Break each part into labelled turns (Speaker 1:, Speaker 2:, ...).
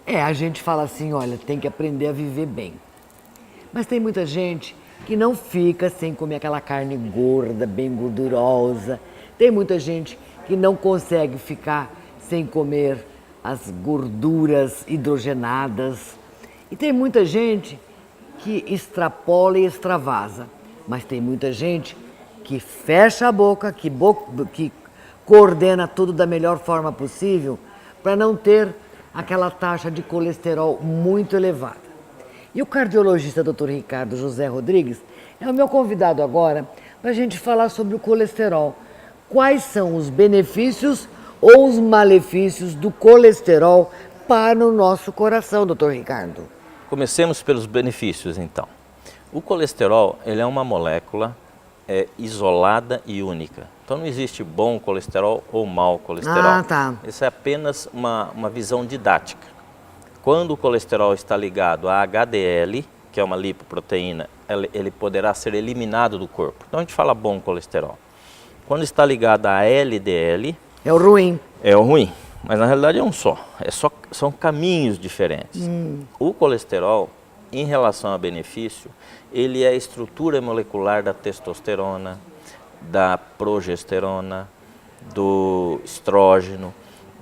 Speaker 1: A gente fala assim, olha, tem que aprender a viver bem. Mas tem muita gente que não fica sem comer aquela carne gorda, bem gordurosa. Tem muita gente que não consegue ficar sem comer as gorduras hidrogenadas. E tem muita gente que extrapola e extravasa. Mas tem muita gente que fecha a boca, que coordena tudo da melhor forma possível para não ter aquela taxa de colesterol muito elevada. E o cardiologista Dr. Ricardo José Rodrigues é o meu convidado agora para a gente falar sobre o colesterol. Quais são os benefícios ou os malefícios do colesterol para o nosso coração, Dr. Ricardo?
Speaker 2: Comecemos pelos benefícios, então. O colesterol, ele é uma molécula isolada e única. Então não existe bom colesterol ou mau colesterol.
Speaker 1: Ah, tá.
Speaker 2: Isso é apenas uma visão didática. Quando o colesterol está ligado a HDL, que é uma lipoproteína, ele poderá ser eliminado do corpo. Então a gente fala bom colesterol. Quando está ligado a LDL...
Speaker 1: É o ruim.
Speaker 2: É o ruim, mas na realidade é um só. São caminhos diferentes. O colesterol, em relação a benefício, ele é a estrutura molecular da testosterona, da progesterona, do estrógeno,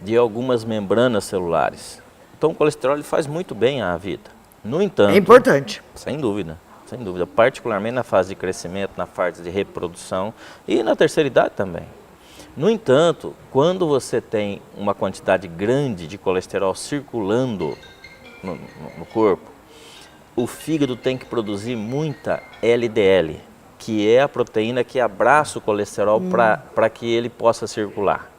Speaker 2: de algumas membranas celulares. Então o colesterol ele faz muito bem à vida. No entanto...
Speaker 1: É importante.
Speaker 2: Sem dúvida, particularmente na fase de crescimento, na fase de reprodução e na terceira idade também. No entanto, quando você tem uma quantidade grande de colesterol circulando no corpo, o fígado tem que produzir muita LDL, que é a proteína que abraça o colesterol para que ele possa circular.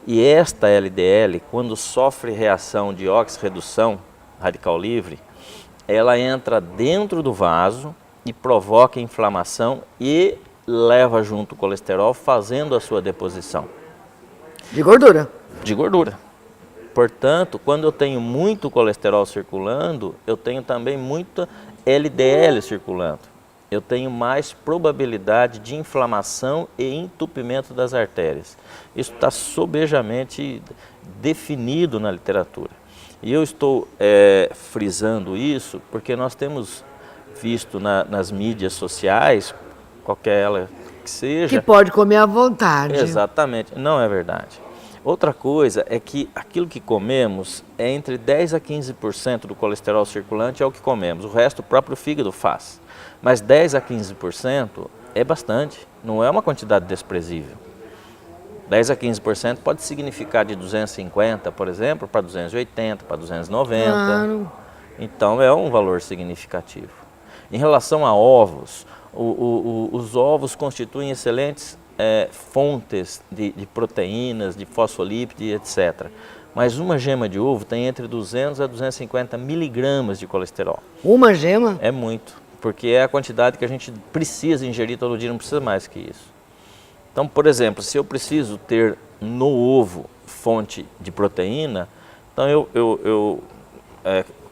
Speaker 2: E esta LDL, quando sofre reação de oxirredução radical livre, ela entra dentro do vaso e provoca inflamação e leva junto o colesterol, fazendo a sua deposição.
Speaker 1: De gordura.
Speaker 2: De gordura. Portanto, quando eu tenho muito colesterol circulando, eu tenho também muita LDL circulando. Eu tenho mais probabilidade de inflamação e entupimento das artérias. Isso está sobejamente definido na literatura. E eu estou frisando isso porque nós temos visto nas mídias sociais, qualquer ela que seja...
Speaker 1: Que pode comer à vontade.
Speaker 2: Exatamente, não é verdade. Outra coisa é que aquilo que comemos é entre 10% a 15% do colesterol circulante é o que comemos. O resto o próprio fígado faz. Mas 10% a 15% é bastante, não é uma quantidade desprezível. 10% a 15% pode significar de 250, por exemplo, para 280, para 290.
Speaker 1: Claro.
Speaker 2: Então é um valor significativo. Em relação a ovos, os ovos constituem excelentes fontes de proteínas, de fosfolípidos, etc. Mas uma gema de ovo tem entre 200 a 250 miligramas de colesterol.
Speaker 1: Uma gema?
Speaker 2: É muito, porque é a quantidade que a gente precisa ingerir todo dia, não precisa mais que isso. Então, por exemplo, se eu preciso ter no ovo fonte de proteína, então eu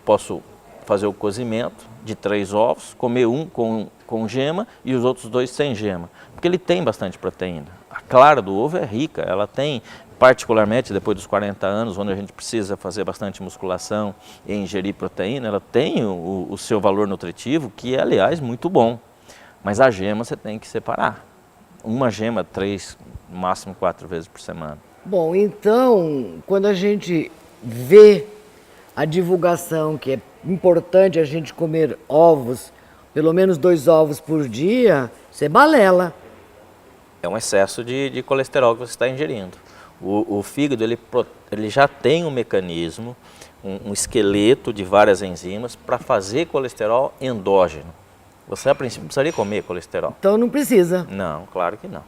Speaker 2: posso fazer o cozimento de 3 ovos, comer um com gema e os outros 2 sem gema, porque ele tem bastante proteína. A clara do ovo é rica, ela tem, particularmente depois dos 40 anos, onde a gente precisa fazer bastante musculação e ingerir proteína, ela tem o seu valor nutritivo, que é, aliás, muito bom. Mas a gema você tem que separar. Uma gema 3, no máximo 4 vezes por semana.
Speaker 1: Bom, então, quando a gente vê a divulgação que é importante a gente comer ovos, pelo menos 2 ovos por dia, você balela.
Speaker 2: É um excesso de colesterol que você está ingerindo. O fígado ele já tem um mecanismo, um esqueleto de várias enzimas para fazer colesterol endógeno. Você, a princípio, precisaria comer colesterol.
Speaker 1: Então não precisa.
Speaker 2: Não, claro que não.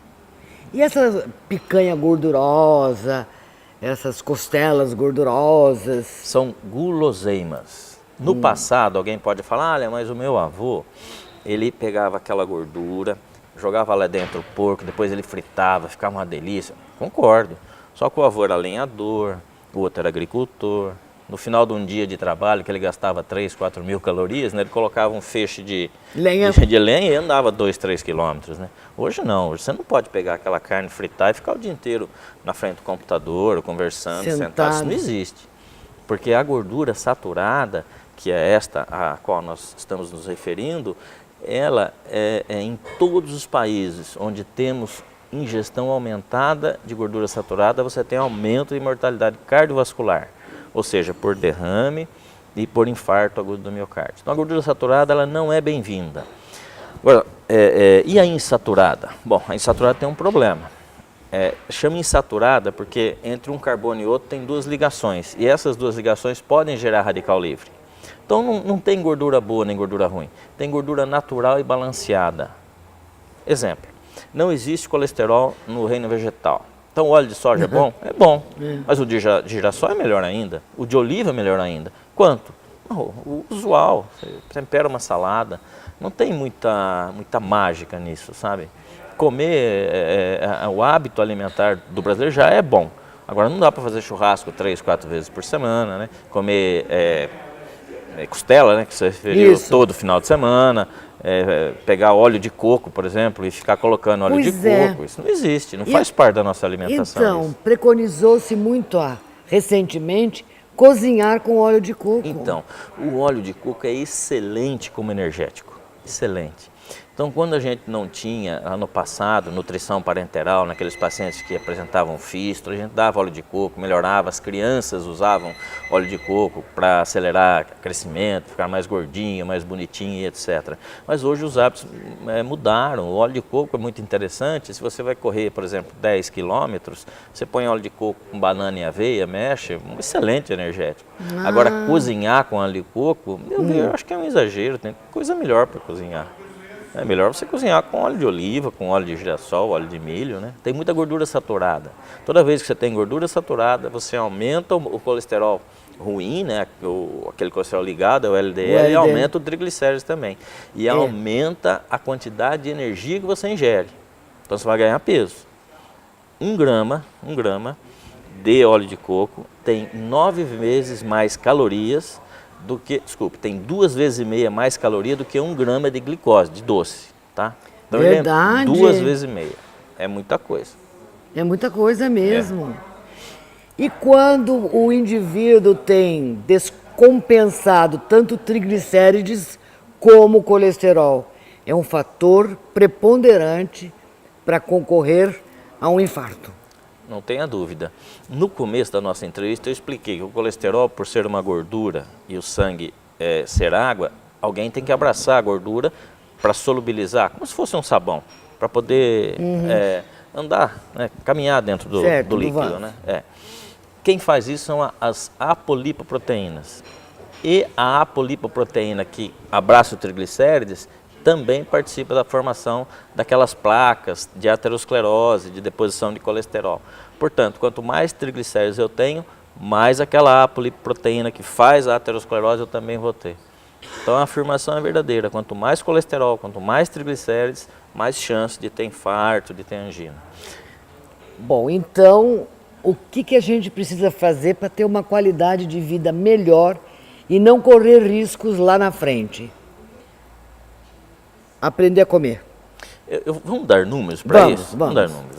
Speaker 1: E essa picanha gordurosa, essas costelas gordurosas?
Speaker 2: São guloseimas. No passado, alguém pode falar, olha, mas o meu avô, ele pegava aquela gordura, jogava lá dentro o porco, depois ele fritava, ficava uma delícia. Concordo. Só que o avô era lenhador, o outro era agricultor. No final de um dia de trabalho, que ele gastava 3, 4 mil calorias, né, ele colocava um feixe de lenha e andava 2, 3 quilômetros. Né? Hoje não, hoje você não pode pegar aquela carne, fritar e ficar o dia inteiro na frente do computador, conversando, sentado. Isso não existe. Porque a gordura saturada, que é esta a qual nós estamos nos referindo, ela é em todos os países onde temos ingestão aumentada de gordura saturada, você tem aumento de mortalidade cardiovascular, ou seja, por derrame e por infarto agudo do miocárdio. Então a gordura saturada ela não é bem-vinda. Agora, e a insaturada? Bom, a insaturada tem um problema. Chama insaturada porque entre um carbono e outro tem duas ligações, e essas duas ligações podem gerar radical livre. Então não tem gordura boa nem gordura ruim, tem gordura natural e balanceada. Exemplo, não existe colesterol no reino vegetal. Então o óleo de soja é bom? É bom, mas o de girassol é melhor ainda, o de oliva é melhor ainda. Quanto? O usual, você tempera uma salada, não tem muita mágica nisso, sabe? Comer, o hábito alimentar do brasileiro já é bom. Agora não dá para fazer churrasco 3, 4 vezes por semana, né? Comer costela, né, que você referiu, todo final de semana, pegar óleo de coco, por exemplo, e ficar colocando óleo de coco. Isso não existe, não faz parte da nossa alimentação.
Speaker 1: Então, preconizou-se muito recentemente cozinhar com óleo de coco.
Speaker 2: Então, o óleo de coco é excelente como energético, excelente. Então, quando a gente não tinha, ano passado, nutrição parenteral, naqueles pacientes que apresentavam fístula, a gente dava óleo de coco, melhorava, as crianças usavam óleo de coco para acelerar o crescimento, ficar mais gordinho, mais bonitinho e etc. Mas hoje os hábitos mudaram, o óleo de coco é muito interessante, se você vai correr, por exemplo, 10 quilômetros, você põe óleo de coco com banana e aveia, mexe, um excelente energético. Agora, cozinhar com óleo de coco, eu acho que é um exagero, tem coisa melhor para cozinhar. É melhor você cozinhar com óleo de oliva, com óleo de girassol, óleo de milho, né? Tem muita gordura saturada. Toda vez que você tem gordura saturada, você aumenta o colesterol ruim, né? Aquele colesterol ligado ao LDL, e aumenta o triglicérides também. E aumenta a quantidade de energia que você ingere. Então você vai ganhar peso. 1 grama de óleo de coco tem 9 vezes mais calorias do que, tem 2,5 vezes mais caloria do que 1 grama de glicose, de doce, tá? Então
Speaker 1: Verdade.
Speaker 2: 2,5 vezes. É muita coisa.
Speaker 1: É muita coisa mesmo. E quando o indivíduo tem descompensado tanto triglicérides como colesterol, é um fator preponderante para concorrer a um infarto.
Speaker 2: Não tenha dúvida. No começo da nossa entrevista eu expliquei que o colesterol, por ser uma gordura e o sangue ser água, alguém tem que abraçar a gordura para solubilizar, como se fosse um sabão, para poder andar, né, caminhar dentro do líquido. Né? Quem faz isso são as apolipoproteínas. E a apolipoproteína que abraça o triglicérides também participa da formação daquelas placas de aterosclerose, de deposição de colesterol. Portanto, quanto mais triglicéridos eu tenho, mais aquela apolipoproteína que faz a aterosclerose eu também vou ter. Então a afirmação é verdadeira, quanto mais colesterol, quanto mais triglicérides, mais chance de ter infarto, de ter angina.
Speaker 1: Bom, então o que a gente precisa fazer para ter uma qualidade de vida melhor e não correr riscos lá na frente? Aprender a comer.
Speaker 2: Vamos dar números para isso?
Speaker 1: Vamos
Speaker 2: dar números.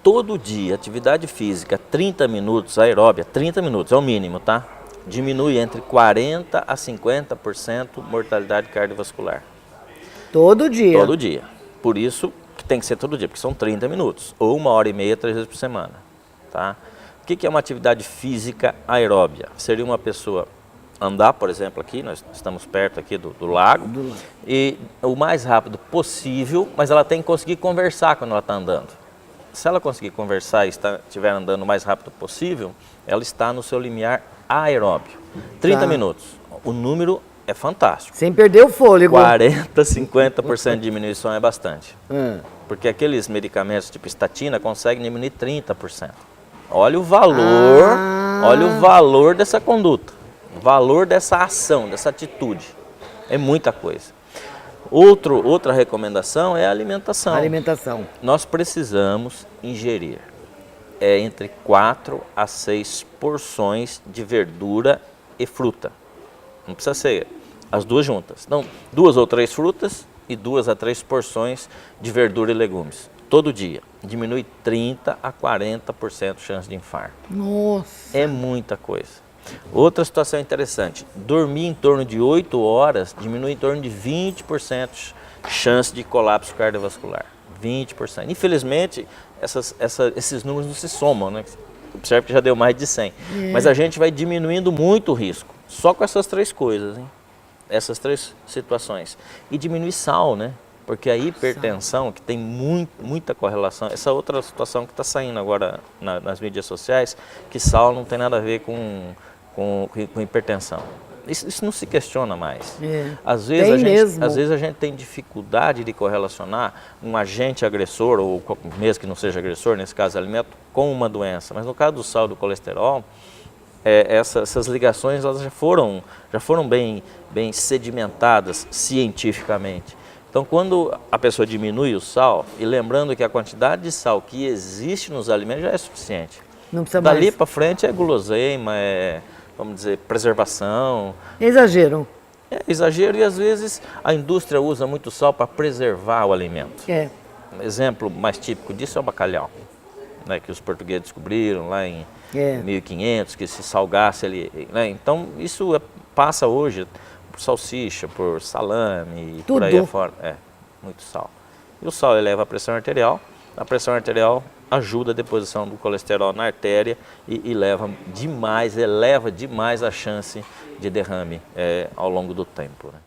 Speaker 2: Todo dia, atividade física, 30 minutos aeróbia, 30 minutos é o mínimo, tá? Diminui entre 40% a 50% mortalidade cardiovascular.
Speaker 1: Todo dia?
Speaker 2: Todo dia. Por isso que tem que ser todo dia, porque são 30 minutos, ou 1h30, 3 vezes por semana. Tá? O que é uma atividade física aeróbia? Seria uma pessoa andar, por exemplo, aqui, nós estamos perto aqui do lago, e o mais rápido possível, mas ela tem que conseguir conversar quando ela está andando. Se ela conseguir conversar e estiver andando o mais rápido possível, ela está no seu limiar aeróbio. 30 minutos. O número é fantástico.
Speaker 1: Sem perder o fôlego.
Speaker 2: 40%, 50% de diminuição é bastante. Porque aqueles medicamentos tipo estatina conseguem diminuir 30%. Olha o valor dessa conduta. O valor dessa ação, dessa atitude. É muita coisa. Outra recomendação é a alimentação.
Speaker 1: Alimentação.
Speaker 2: Nós precisamos ingerir entre 4 a 6 porções de verdura e fruta. Não precisa ser as duas juntas. Não, 2 ou 3 frutas e 2 a 3 porções de verdura e legumes. todo dia, diminui 30 a 40% chance de infarto.
Speaker 1: Nossa.
Speaker 2: É muita coisa. Outra situação interessante, dormir em torno de 8 horas diminui em torno de 20% chance de colapso cardiovascular. 20%. Infelizmente, esses números não se somam, né? Observe que já deu mais de 100. Mas a gente vai diminuindo muito o risco, só com essas três coisas, hein? Essas três situações. E diminuir sal, né? Porque a hipertensão, que tem muita correlação, essa outra situação que está saindo agora nas mídias sociais, que sal não tem nada a ver com hipertensão. Isso não se questiona mais. Às vezes a gente tem dificuldade de correlacionar um agente agressor, ou mesmo que não seja agressor, nesse caso alimento, com uma doença. Mas no caso do sal e do colesterol, essas ligações elas já foram bem sedimentadas cientificamente. Então, quando a pessoa diminui o sal, e lembrando que a quantidade de sal que existe nos alimentos já é suficiente.
Speaker 1: Não precisa
Speaker 2: Dali
Speaker 1: mais.
Speaker 2: para frente é guloseima, vamos dizer, preservação.
Speaker 1: É exagero.
Speaker 2: É exagero e às vezes a indústria usa muito sal para preservar o alimento. Um exemplo mais típico disso é o bacalhau, né, que os portugueses descobriram lá em 1500, que se salgasse ali, né? Então isso passa hoje por salsicha, por salame e por aí afora. Muito sal. E o sal eleva a pressão arterial ajuda a deposição do colesterol na artéria e eleva demais a chance de derrame ao longo do tempo, né?